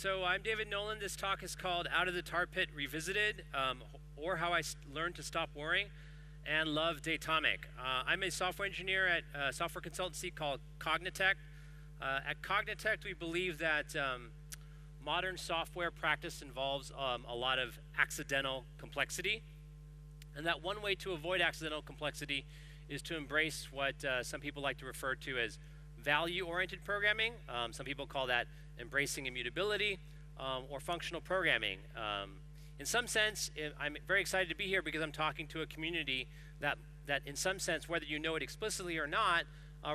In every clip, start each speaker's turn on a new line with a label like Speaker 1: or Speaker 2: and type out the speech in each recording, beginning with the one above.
Speaker 1: So I'm David Nolen. This talk is called Out of the Tarpit Revisited, or How I Learned to Stop Worrying and Love Datomic. I'm a software engineer at a software consultancy called Cognitect. At Cognitect, we believe that modern software practice involves a lot of accidental complexity, and that one way to avoid accidental complexity is to embrace what some people like to refer to as value-oriented programming. Some people call that embracing immutability or functional programming. In some sense, I'm very excited to be here because I'm talking to a community that in some sense, whether you know it explicitly or not,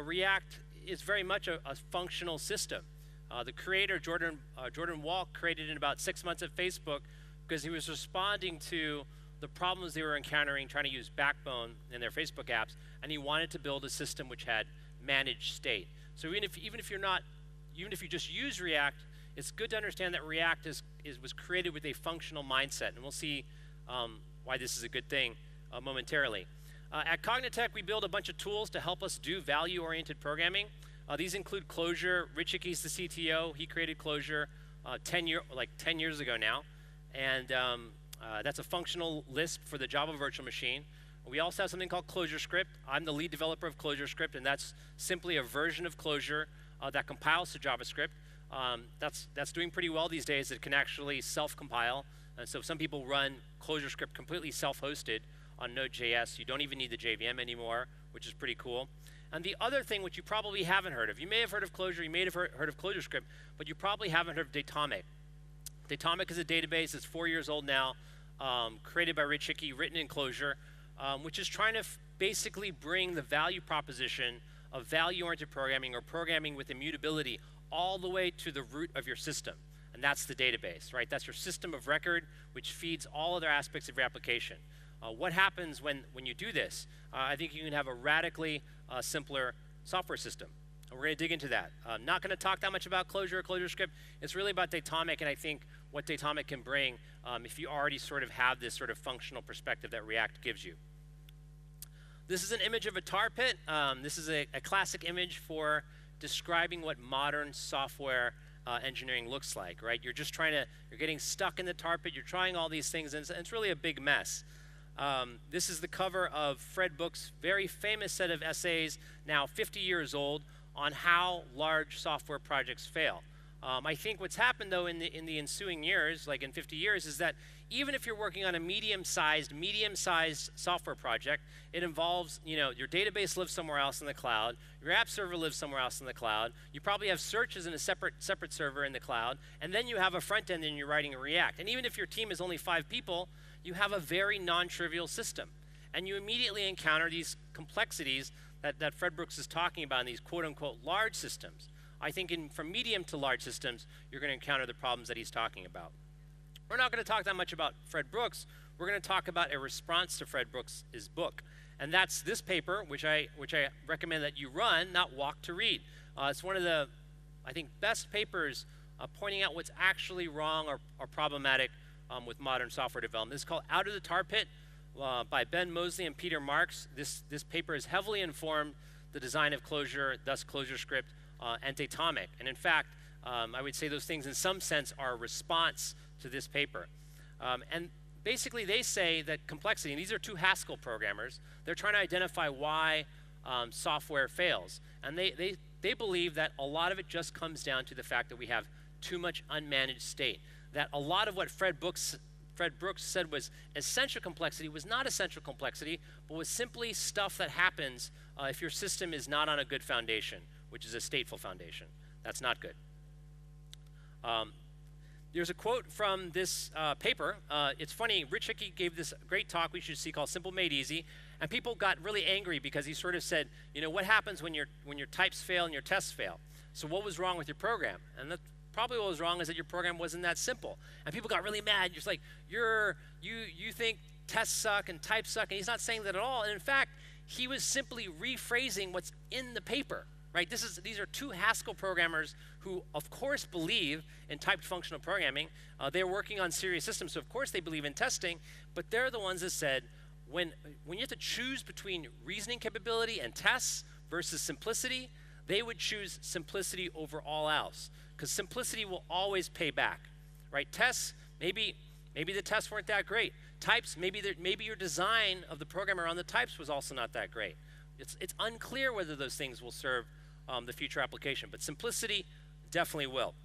Speaker 1: React is very much a functional system. The creator, Jordan Walk, created it in about 6 months at Facebook because he was responding to the problems they were encountering trying to use Backbone in their Facebook apps, and he wanted to build a system which had managed state. So even if you just use React, it's good to understand that React was created with a functional mindset, and we'll see why this is a good thing momentarily. At Cognitect, we build a bunch of tools to help us do value-oriented programming. These include Clojure. Rich Hickey's the CTO. He created Clojure 10 years ago now, and that's a functional Lisp for the Java virtual machine. We also have something called ClojureScript. I'm the lead developer of ClojureScript, and that's simply a version of Clojure that compiles to JavaScript. That's doing pretty well these days. It can actually self-compile. And so some people run ClojureScript completely self-hosted on Node.js. You don't even need the JVM anymore, which is pretty cool. And the other thing which you probably haven't heard of, you may have heard of Clojure, you may have heard of ClojureScript, but you probably haven't heard of Datomic. Datomic is a database that's 4 years old now, created by Rich Hickey, written in Clojure, which is trying to basically bring the value proposition of value-oriented programming or programming with immutability all the way to the root of your system. And that's the database, right? That's your system of record, which feeds all other aspects of your application. What happens when you do this? I think you can have a radically simpler software system. And we're going to dig into that. I'm not going to talk that much about Clojure or ClojureScript. It's really about Datomic, and I think what Datomic can bring if you already sort of have this sort of functional perspective that React gives you. This is an image of a tar pit. This is a classic image for describing what modern software engineering looks like, right? You're getting stuck in the tar pit, you're trying all these things, and it's really a big mess. This is the cover of Fred Book's very famous set of essays, now 50 years old, on how large software projects fail. I think what's happened, though, in the ensuing years, like in 50 years, is that even if you're working on a medium-sized software project, it involves, your database lives somewhere else in the cloud, your app server lives somewhere else in the cloud, you probably have searches in a separate server in the cloud, and then you have a front end and you're writing a React. And even if your team is only 5 people, you have a very non-trivial system. And you immediately encounter these complexities that Fred Brooks is talking about in these quote-unquote large systems. I think from medium to large systems, you're going to encounter the problems that he's talking about. We're not going to talk that much about Fred Brooks. We're going to talk about a response to Fred Brooks' book. And that's this paper, which I recommend that you run, not walk to read. It's one of the, I think, best papers pointing out what's actually wrong or problematic with modern software development. This is called Out of the Tar Pit by Ben Mosley and Peter Marks. This paper has heavily informed the design of Clojure, thus ClojureScript, and Datomic. And in fact, I would say those things in some sense are a response to this paper. And basically they say that complexity, and these are two Haskell programmers, they're trying to identify why software fails. And they believe that a lot of it just comes down to the fact that we have too much unmanaged state. That a lot of what Fred Brooks said was essential complexity was not essential complexity, but was simply stuff that happens if your system is not on a good foundation, which is a stateful foundation. That's not good. There's a quote from this paper. It's funny, Rich Hickey gave this great talk we should see called Simple Made Easy, and people got really angry because he sort of said, what happens when your types fail and your tests fail? So what was wrong with your program? And that's probably what was wrong is that your program wasn't that simple. And people got really mad. Just like, you think tests suck and types suck, and he's not saying that at all. And in fact, he was simply rephrasing what's in the paper. Right? These are two Haskell programmers who, of course, believe in typed functional programming. They're working on serious systems, so of course they believe in testing, but they're the ones that said, when you have to choose between reasoning capability and tests versus simplicity, they would choose simplicity over all else. because simplicity will always pay back, right? Tests, maybe the tests weren't that great. Types, maybe your design of the program around the types was also not that great. It's unclear whether those things will serve the future application, but simplicity definitely will.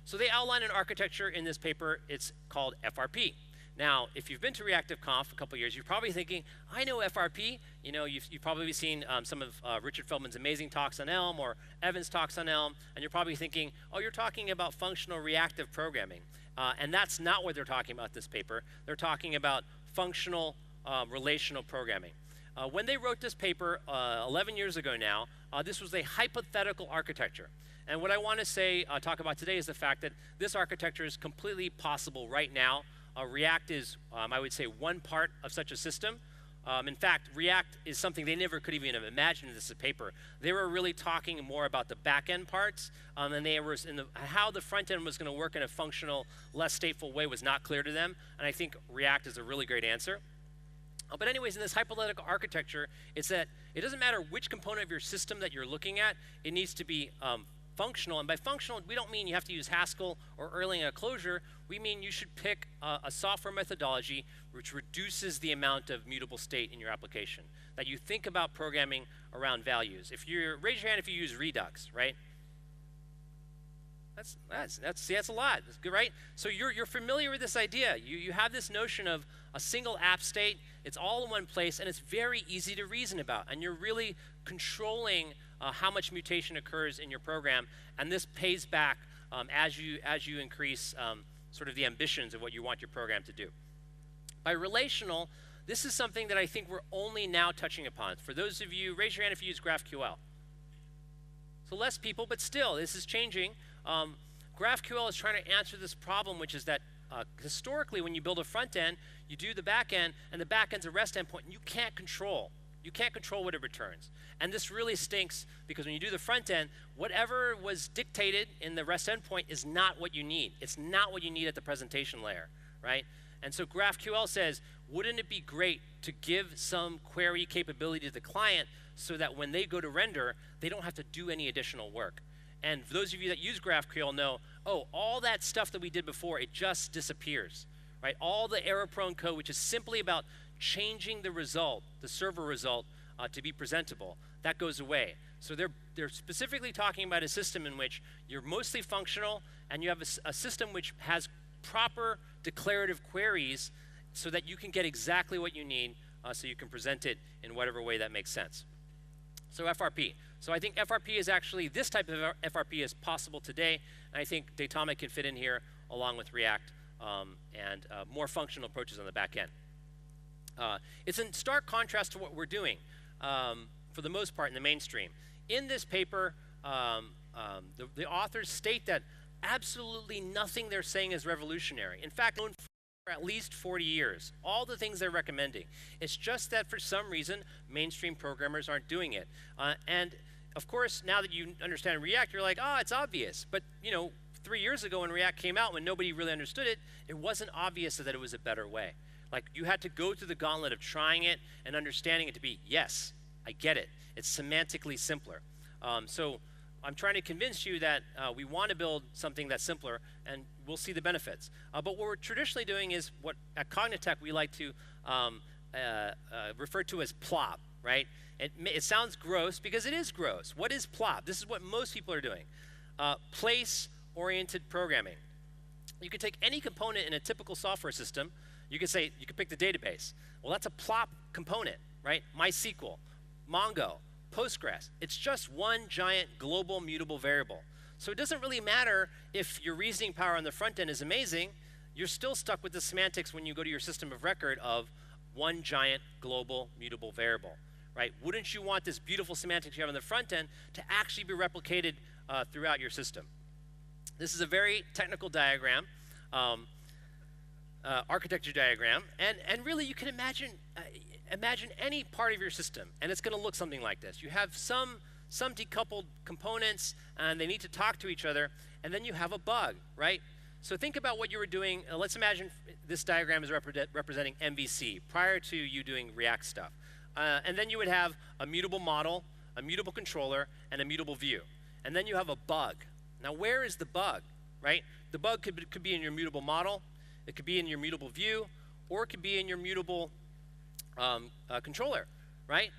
Speaker 1: So they outline an architecture in this paper. It's called FRP. Now, if you've been to ReactiveConf a couple years, you're probably thinking, I know FRP. You know, you've probably seen some of Richard Feldman's amazing talks on Elm or Evan's talks on Elm, and you're probably thinking, oh, you're talking about functional reactive programming. And that's not what they're talking about this paper. They're talking about functional relational programming. When they wrote this paper 11 years ago now, this was a hypothetical architecture. And what I want to talk about today is the fact that this architecture is completely possible right now. React is, I would say, one part of such a system. In fact, React is something they never could even have imagined in this paper. They were really talking more about the back-end parts, and they were how the front end was going to work in a functional, less stateful way was not clear to them. And I think React is a really great answer. But anyways, in this hypothetical architecture, it's that it doesn't matter which component of your system that you're looking at, it needs to be functional. And by functional, we don't mean you have to use Haskell or Erlang closure. We mean you should pick a software methodology which reduces the amount of mutable state in your application. That you think about programming around values. Raise your hand if you use Redux, right? That's a lot. That's good, right? So you're familiar with this idea. You have this notion of a single app state. It's all in one place, and it's very easy to reason about. And you're really controlling how much mutation occurs in your program, and this pays back as you increase sort of the ambitions of what you want your program to do. By relational, this is something that I think we're only now touching upon. For those of you, raise your hand if you use GraphQL. So less people, but still, this is changing. GraphQL is trying to answer this problem, which is that historically, when you build a front end, you do the back end, and the back end's a REST endpoint, and you can't control what it returns. And this really stinks, because when you do the front end, whatever was dictated in the REST endpoint is not what you need. It's not what you need at the presentation layer, right? And so GraphQL says, wouldn't it be great to give some query capability to the client so that when they go to render, they don't have to do any additional work? And for those of you that use GraphQL know, oh, all that stuff that we did before, it just disappears, right? All the error-prone code, which is simply about changing the result, the server result, to be presentable, that goes away. So they're specifically talking about a system in which you're mostly functional, and you have a system which has proper declarative queries so that you can get exactly what you need so you can present it in whatever way that makes sense. So FRP. So I think FRP is actually, this type of FRP is possible today, and I think Datomic can fit in here along with React and more functional approaches on the back end. It's in stark contrast to what we're doing for the most part in the mainstream. In this paper, the authors state that absolutely nothing they're saying is revolutionary. In fact, known for at least 40 years, all the things they're recommending. It's just that for some reason, mainstream programmers aren't doing it. And of course, now that you understand React, you're like, oh, it's obvious. But 3 years ago when React came out, when nobody really understood it, it wasn't obvious that it was a better way. Like, you had to go through the gauntlet of trying it and understanding it to be, yes, I get it. It's semantically simpler. So I'm trying to convince you that we want to build something that's simpler, and we'll see the benefits. But what we're traditionally doing is what at Cognitech we like to refer to as plop, right? It sounds gross because it is gross. What is plop? This is what most people are doing. Place-oriented programming. You can take any component in a typical software system. You could say, you could pick the database. Well, that's a plop component, right? MySQL, Mongo, Postgres. It's just one giant global mutable variable. So it doesn't really matter if your reasoning power on the front end is amazing. You're still stuck with the semantics when you go to your system of record of one giant global mutable variable, right? Wouldn't you want this beautiful semantics you have on the front end to actually be replicated throughout your system? This is a very technical diagram. Architecture diagram, and really you can imagine any part of your system, and it's going to look something like this. You have some decoupled components, and they need to talk to each other, and then you have a bug, right? So think about what you were doing. Let's imagine this diagram is representing MVC prior to you doing React stuff, and then you would have a mutable model, a mutable controller, and a mutable view, and then you have a bug, Now, where is the bug, right? The bug could be in your mutable model, it could be in your mutable view, or it could be in your mutable controller, right?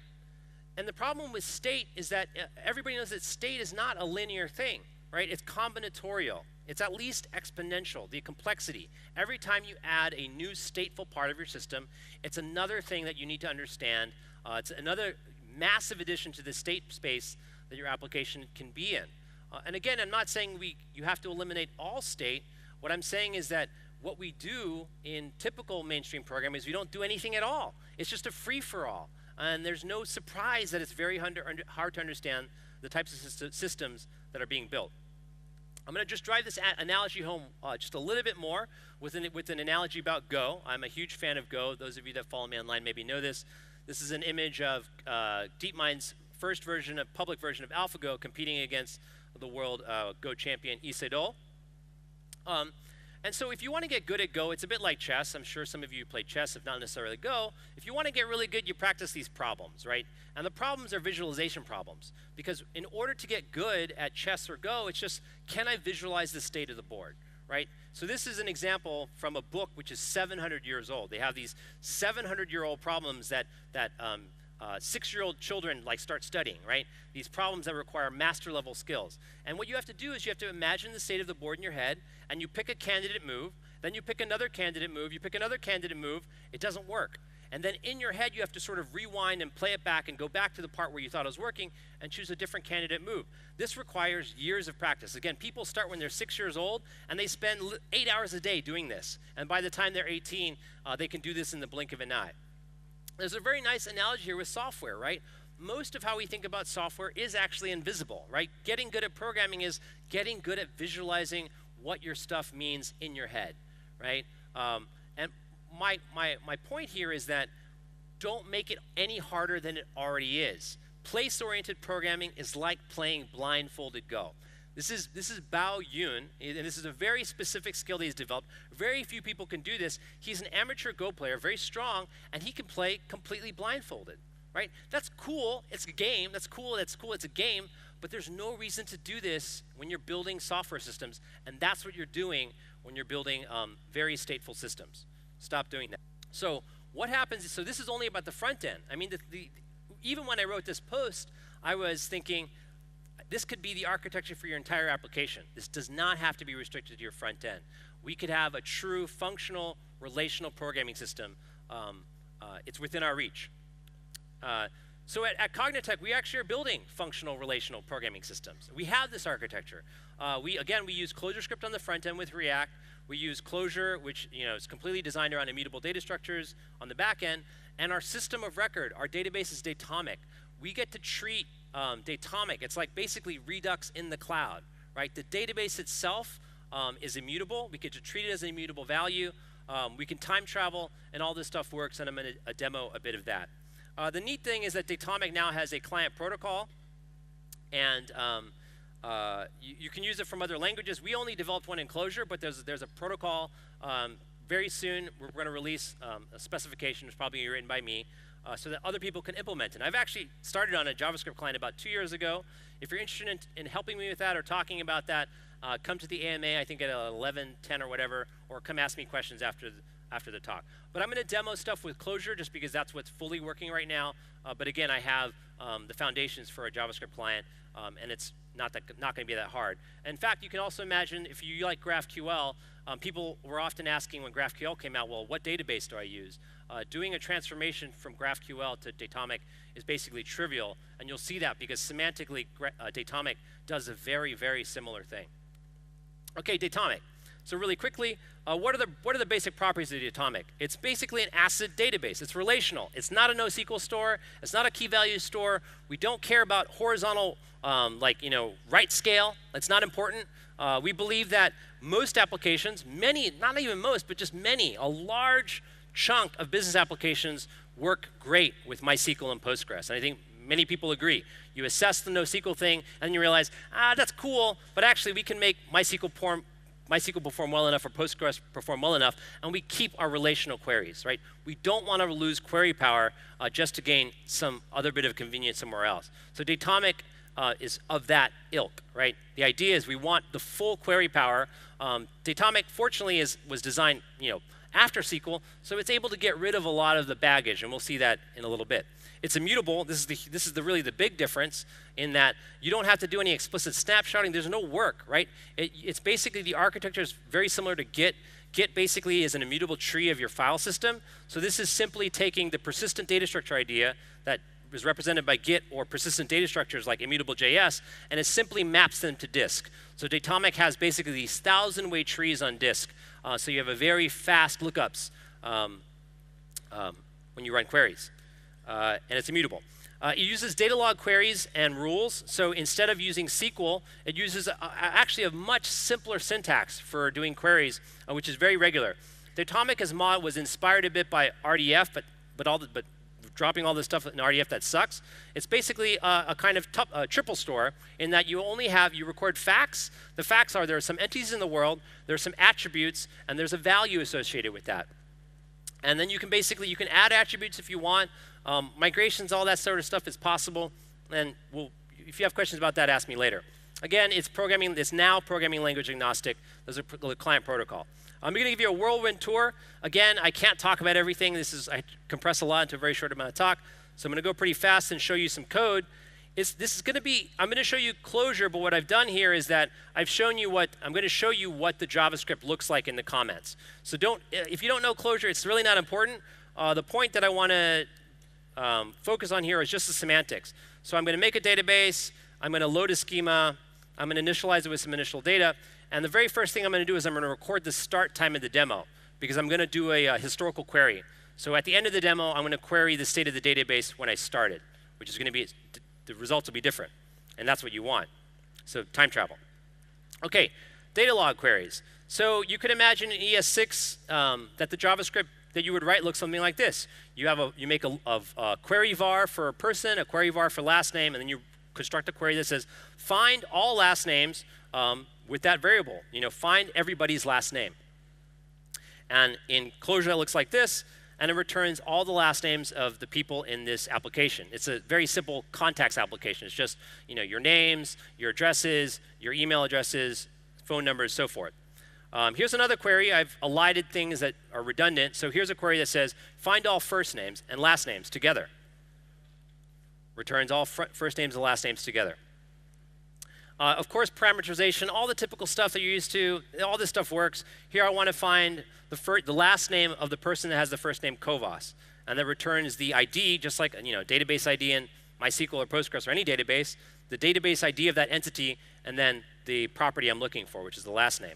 Speaker 1: And the problem with state is that everybody knows that state is not a linear thing, right? It's combinatorial. It's at least exponential, the complexity. Every time you add a new stateful part of your system, it's another thing that you need to understand. It's another massive addition to the state space that your application can be in. And again, I'm not saying you have to eliminate all state. What I'm saying is that what we do in typical mainstream programming is we don't do anything at all. It's just a free-for-all. And there's no surprise that it's very hard to understand the types of systems that are being built. I'm going to just drive this analogy home just a little bit more with an analogy about Go. I'm a huge fan of Go. Those of you that follow me online maybe know this. This is an image of DeepMind's first version of public version of AlphaGo competing against the world Go champion Isidol. And so if you want to get good at Go, it's a bit like chess. I'm sure some of you play chess, if not necessarily Go. If you want to get really good, you practice these problems, right? And the problems are visualization problems. Because in order to get good at chess or Go, it's just, can I visualize the state of the board, right? So this is an example from a book which is 700 years old. They have these 700-year-old problems that 6-year-old children start studying, right? These problems that require master-level skills. And what you have to do is you have to imagine the state of the board in your head, and you pick a candidate move, then you pick another candidate move, you pick another candidate move, it doesn't work. And then in your head, you have to sort of rewind and play it back and go back to the part where you thought it was working and choose a different candidate move. This requires years of practice. Again, people start when they're 6 years old, and they spend 8 hours a day doing this. And by the time they're 18, they can do this in the blink of an eye. There's a very nice analogy here with software, right? Most of how we think about software is actually invisible, right? Getting good at programming is getting good at visualizing what your stuff means in your head, right? And my point here is that don't make it any harder than it already is. Place-oriented programming is like playing blindfolded Go. This is Bao Yun, and this is a very specific skill that he's developed. Very few people can do this. He's an amateur Go player, very strong, and he can play completely blindfolded, right? That's cool. It's a game. That's cool. That's cool. It's a game. But there's no reason to do this when you're building software systems, and that's what you're doing when you're building very stateful systems. Stop doing that. So what happens is, so this is only about the front end. I mean, even when I wrote this post, I was thinking, this could be the architecture for your entire application. This does not have to be restricted to your front end. We could have a true functional relational programming system. It's within our reach. So at Cognitech, we actually are building functional relational programming systems. We have this architecture. We use ClojureScript on the front end with React. We use Clojure, which is completely designed around immutable data structures on the back end. And our system of record, our database is Datomic. We get to treat Datomic. It's like basically Redux in the cloud, right? The database itself is immutable. We get to treat it as an immutable value. We can time travel, and all this stuff works, and I'm going to demo a bit of that. The neat thing is that Datomic now has a client protocol, and you can use it from other languages. We only developed one in Clojure, but there's a protocol. Very soon, we're going to release a specification that's probably going to be written by me, so that other people can implement it. I've actually started on a JavaScript client about 2 years ago. If you're interested in helping me with that or talking about that, come to the AMA, I think at 11:10 or whatever, or come ask me questions after the talk. But I'm going to demo stuff with Clojure just because that's what's fully working right now. But again, I have the foundations for a JavaScript client, and it's not going to be that hard. In fact, you can also imagine if you like GraphQL, people were often asking when GraphQL came out, well, what database do I use? Doing a transformation from GraphQL to Datomic is basically trivial, and you'll see that because semantically, Datomic does a very, very similar thing. Okay, Datomic. So really quickly, what are the basic properties of Datomic? It's basically an ACID database. It's relational. It's not a NoSQL store. It's not a key value store. We don't care about horizontal, write scale. It's not important. We believe that most applications, many, not even most, but just many, a large chunk of business applications work great with MySQL and Postgres. And I think many people agree. You assess the NoSQL thing, and you realize, that's cool, but actually we can make MySQL perform well enough or Postgres perform well enough, and we keep our relational queries, right? We don't want to lose query power just to gain some other bit of convenience somewhere else. So Datomic is of that ilk, right? The idea is we want the full query power. Datomic, fortunately, was designed, after SQL, so it's able to get rid of a lot of the baggage, and we'll see that in a little bit. It's immutable. This is really the big difference in that you don't have to do any explicit snapshotting. There's no work, right? It's basically the architecture is very similar to Git. Git basically is an immutable tree of your file system. So this is simply taking the persistent data structure idea that is represented by Git or persistent data structures like immutable.js, and it simply maps them to disk. So Datomic has basically these 1,000-way trees on disk. So you have a very fast lookups when you run queries. And it's immutable. It uses data log queries and rules. So instead of using SQL, it uses actually a much simpler syntax for doing queries, which is very regular. Datomic was inspired a bit by RDF, but dropping all this stuff in RDF that sucks. It's basically a kind of triple store in that you record facts. The facts are there are some entities in the world, there are some attributes, and there's a value associated with that. And then you can add attributes if you want. Migrations, all that sort of stuff is possible. And if you have questions about that, ask me later. Again, it's now programming language agnostic. There's a client protocol. I'm going to give you a whirlwind tour. Again, I can't talk about everything. I compress a lot into a very short amount of talk. So I'm going to go pretty fast and show you some code. I'm going to show you Clojure, but what I've done here is that I'm going to show you what the JavaScript looks like in the comments. So if you don't know Clojure, it's really not important. The point that I want to focus on here is just the semantics. So I'm going to make a database. I'm going to load a schema. I'm going to initialize it with some initial data. And the very first thing I'm going to do is I'm going to record the start time of the demo because I'm going to do a historical query. So at the end of the demo, I'm going to query the state of the database when I started, which is going to be, the results will be different. And that's what you want. So time travel. OK, data log queries. So you could imagine in ES6 that the JavaScript that you would write looks something like this. You make a query var for a person, a query var for last name, and then you construct a query that says, find all last names with that variable. Find everybody's last name. And in Clojure, it looks like this, and it returns all the last names of the people in this application. It's a very simple contacts application. It's just your names, your addresses, your email addresses, phone numbers, so forth. Here's another query. I've elided things that are redundant. So here's a query that says, find all first names and last names together. Returns all first names and last names together. Of course, parameterization, all the typical stuff that you're used to, all this stuff works. Here I want to find the last name of the person that has the first name Kovas. And that returns the ID, just like database ID in MySQL or Postgres or any database, the database ID of that entity, and then the property I'm looking for, which is the last name.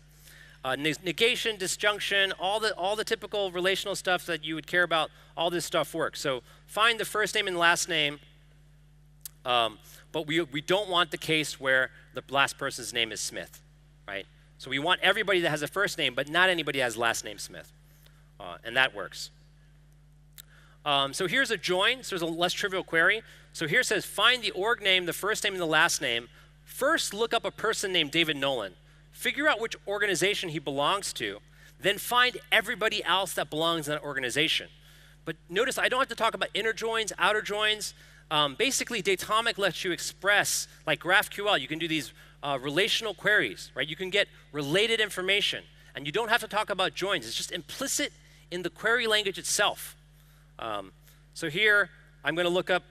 Speaker 1: Negation, disjunction, all the typical relational stuff that you would care about, all this stuff works. So find the first name and last name, but we don't want the case where the last person's name is Smith, right? So we want everybody that has a first name, but not anybody that has last name Smith, and that works. So here's a join, so there's a less trivial query. So here it says, find the org name, the first name, and the last name. First, look up a person named David Nolen. Figure out which organization he belongs to, then find everybody else that belongs in that organization. But notice I don't have to talk about inner joins, outer joins. Basically, Datomic lets you express, like GraphQL, you can do these relational queries, right? You can get related information, and you don't have to talk about joins. It's just implicit in the query language itself. So here, I'm going to look up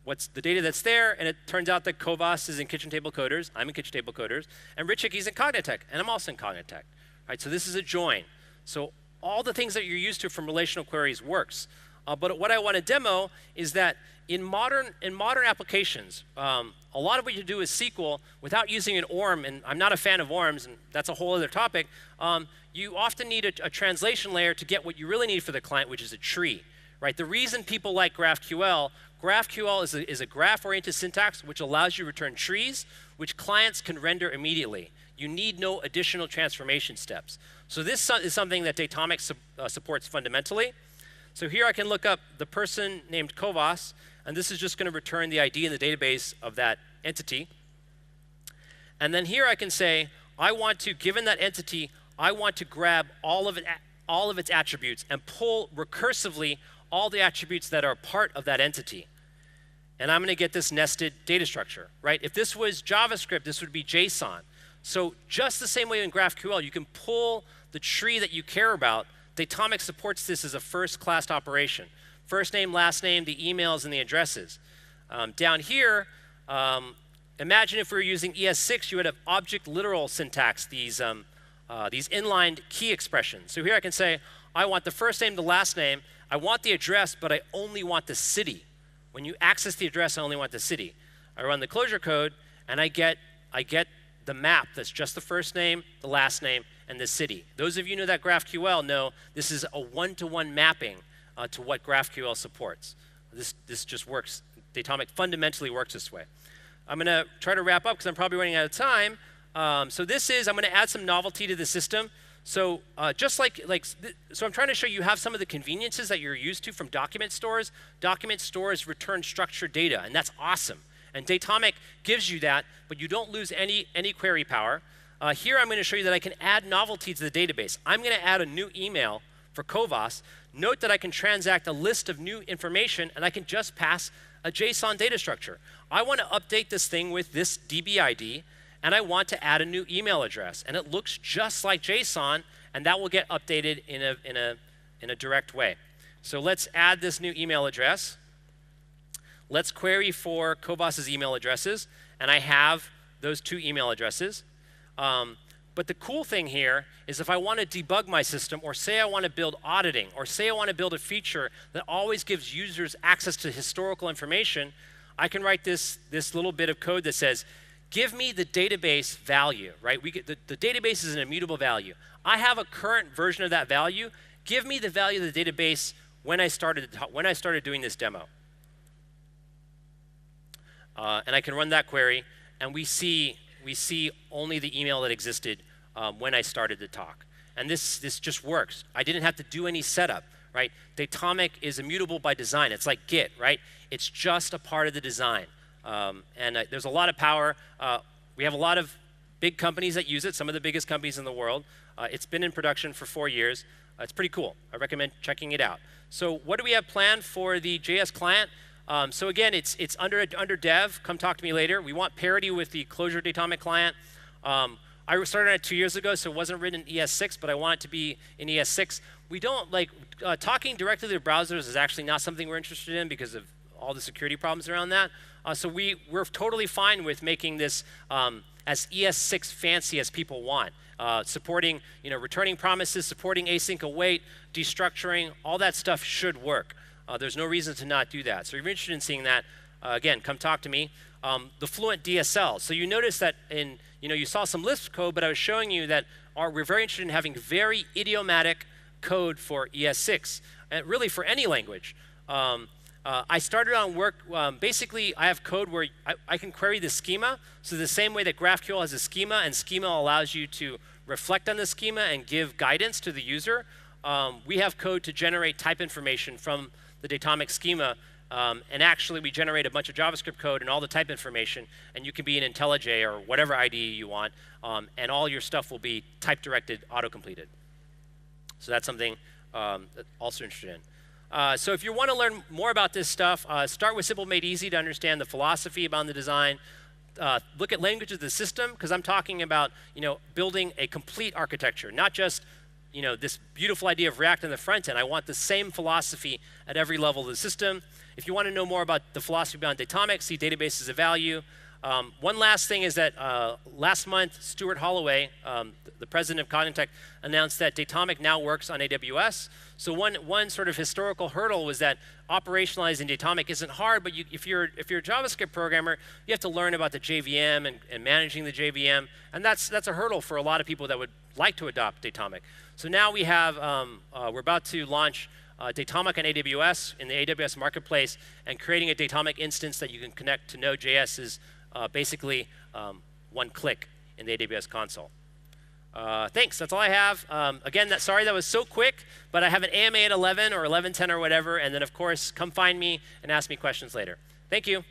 Speaker 1: what's the data that's there, and it turns out that Kovas is in Kitchen Table Coders. I'm in Kitchen Table Coders. And Richicky's in Cognitech, and I'm also in Cognitech. Right, so this is a join. So all the things that you're used to from relational queries works. But what I want to demo is that in modern applications, a lot of what you do is SQL without using an ORM, and I'm not a fan of ORMs, and that's a whole other topic. You often need a translation layer to get what you really need for the client, which is a tree. Right? The reason people like GraphQL is a graph-oriented syntax which allows you to return trees, which clients can render immediately. You need no additional transformation steps. So this is something that Datomic supports fundamentally. So here I can look up the person named Kovas, and this is just going to return the ID in the database of that entity. And then here I can say, given that entity, I want to grab all of its attributes and pull recursively all the attributes that are part of that entity. and I'm going to get this nested data structure, right? If this was JavaScript, this would be JSON. So just the same way in GraphQL, you can pull the tree that you care about. Datomic supports this as a first-class operation. First name, last name, the emails, and the addresses. Down here, imagine if we were using ES6, you would have object literal syntax, these inline key expressions. So here I can say, I want the first name, the last name, I want the address, but I only want the city. When you access the address, I only want the city. I run the closure code, and I get the map that's just the first name, the last name, and the city. Those of you who know that GraphQL know this is a one-to-one mapping to what GraphQL supports. This just works. Datomic fundamentally works this way. I'm going to try to wrap up because I'm probably running out of time. So I'm going to add some novelty to the system. So so I'm trying to show you have some of the conveniences that you're used to from document stores. Document stores return structured data, and that's awesome. And Datomic gives you that, but you don't lose any query power. Here I'm going to show you that I can add novelty to the database. I'm going to add a new email for Kovas. Note that I can transact a list of new information, and I can just pass a JSON data structure. I want to update this thing with this DB ID, and I want to add a new email address. And it looks just like JSON, and that will get updated in a direct way. So let's add this new email address. Let's query for Kovas's email addresses, and I have those 2 email addresses. But the cool thing here is if I want to debug my system, or say I want to build auditing, or say I want to build a feature that always gives users access to historical information, I can write this little bit of code that says, give me the database value, right? The database is an immutable value. I have a current version of that value. Give me the value of the database when I started doing this demo. And I can run that query, and we see only the email that existed when I started the talk. And this just works. I didn't have to do any setup, right? Datomic is immutable by design. It's like Git, right? It's just a part of the design. There's a lot of power. We have a lot of big companies that use it, some of the biggest companies in the world. It's been in production for 4 years. It's pretty cool. I recommend checking it out. So what do we have planned for the JS client? So again, it's under dev. Come talk to me later. We want parity with the Clojure Datomic client. I started on it 2 years ago, so it wasn't written in ES6, but I want it to be in ES6. We don't talking directly to the browsers is actually not something we're interested in because of all the security problems around that. So we're totally fine with making this as ES6 fancy as people want. Supporting, returning promises, supporting async await, destructuring, all that stuff should work. There's no reason to not do that. So if you're interested in seeing that, again, come talk to me. The Fluent DSL. So you notice that you saw some Lisp code, but I was showing you that we're very interested in having very idiomatic code for ES6, and really for any language. I started on work, basically I have code where I can query the schema. So the same way that GraphQL has a schema, and schema allows you to reflect on the schema and give guidance to the user, we have code to generate type information from the Datomic schema. And actually, we generate a bunch of JavaScript code and all the type information, and you can be in IntelliJ or whatever IDE you want, and all your stuff will be type-directed, auto-completed. So that's something that also interested in. So if you want to learn more about this stuff, start with Simple Made Easy to understand the philosophy about the design. Look at language of the system, because I'm talking about building a complete architecture, not just this beautiful idea of React on the front end. I want the same philosophy at every level of the system. If you want to know more about the philosophy behind Datomic, see Database as a Value. One last thing is that last month, Stuart Holloway, the president of Cognitect, announced that Datomic now works on AWS. So one sort of historical hurdle was that operationalizing Datomic isn't hard, but if you're a JavaScript programmer, you have to learn about the JVM and managing the JVM, and that's a hurdle for a lot of people that would like to adopt Datomic. So now we have, we're about to launch Datomic on AWS in the AWS Marketplace, and creating a Datomic instance that you can connect to Node.js is basically one click in the AWS console. Thanks, that's all I have. Again, sorry that was so quick, but I have an AMA at 11 or 11:10 or whatever, and then of course, come find me and ask me questions later. Thank you.